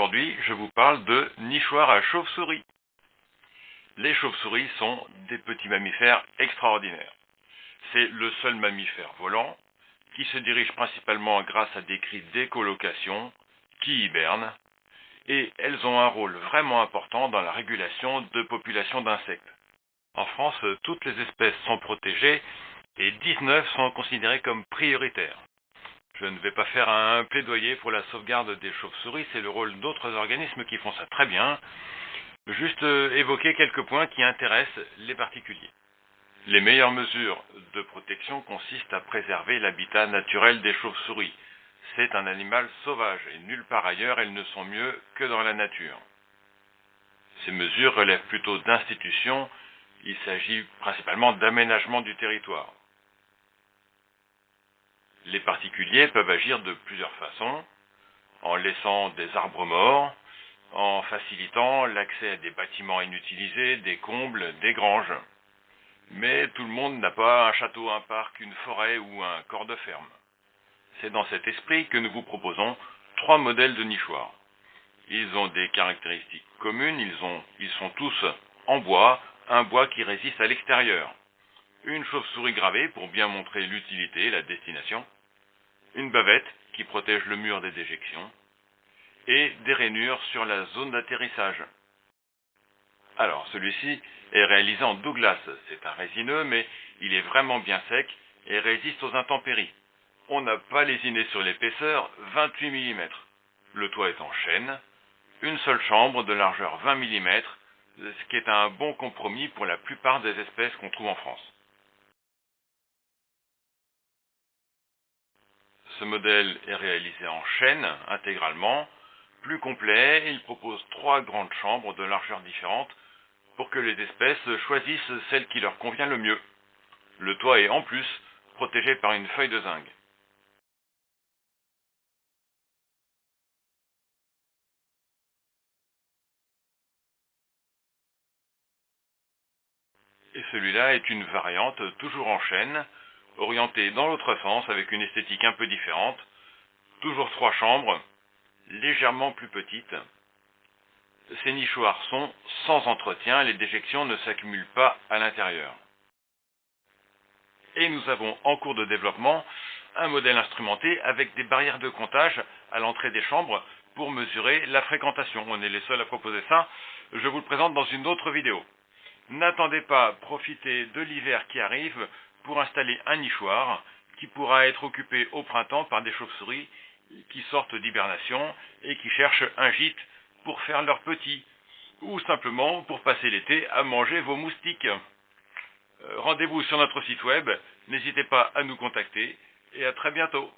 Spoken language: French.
Aujourd'hui, je vous parle de nichoirs à chauve-souris. Les chauves-souris sont des petits mammifères extraordinaires. C'est le seul mammifère volant qui se dirige principalement grâce à des cris d'écholocation, qui hibernent, et elles ont un rôle vraiment important dans la régulation de populations d'insectes. En France, toutes les espèces sont protégées et 19 sont considérées comme prioritaires. Je ne vais pas faire un plaidoyer pour la sauvegarde des chauves-souris, c'est le rôle d'autres organismes qui font ça très bien. Juste évoquer quelques points qui intéressent les particuliers. Les meilleures mesures de protection consistent à préserver l'habitat naturel des chauves-souris. C'est un animal sauvage et nulle part ailleurs elles ne sont mieux que dans la nature. Ces mesures relèvent plutôt d'institutions, il s'agit principalement d'aménagement du territoire. Les particuliers peuvent agir de plusieurs façons, en laissant des arbres morts, en facilitant l'accès à des bâtiments inutilisés, des combles, des granges. Mais tout le monde n'a pas un château, un parc, une forêt ou un corps de ferme. C'est dans cet esprit que nous vous proposons 3 modèles de nichoirs. Ils ont des caractéristiques communes, ils sont tous en bois, un bois qui résiste à l'extérieur. Une chauve-souris gravée pour bien montrer l'utilité et la destination. Une bavette qui protège le mur des déjections. Et des rainures sur la zone d'atterrissage. Alors, celui-ci est réalisé en Douglas. C'est un résineux, mais il est vraiment bien sec et résiste aux intempéries. On n'a pas lésiné sur l'épaisseur, 28 mm. Le toit est en chêne, une seule chambre de largeur 20 mm, ce qui est un bon compromis pour la plupart des espèces qu'on trouve en France. Ce modèle est réalisé en chêne intégralement, plus complet, il propose 3 grandes chambres de largeur différentes pour que les espèces choisissent celle qui leur convient le mieux. Le toit est en plus protégé par une feuille de zinc. Et celui-là est une variante toujours en chêne, orientée dans l'autre sens avec une esthétique un peu différente. Toujours 3 chambres, légèrement plus petites. Ces nichoirs sont sans entretien, les déjections ne s'accumulent pas à l'intérieur. Et nous avons en cours de développement un modèle instrumenté avec des barrières de comptage à l'entrée des chambres pour mesurer la fréquentation. On est les seuls à proposer ça. Je vous le présente dans une autre vidéo. N'attendez pas, profitez de l'hiver qui arrive pour installer un nichoir qui pourra être occupé au printemps par des chauves-souris qui sortent d'hibernation et qui cherchent un gîte pour faire leurs petits, ou simplement pour passer l'été à manger vos moustiques. Rendez-vous sur notre site web, n'hésitez pas à nous contacter et à très bientôt.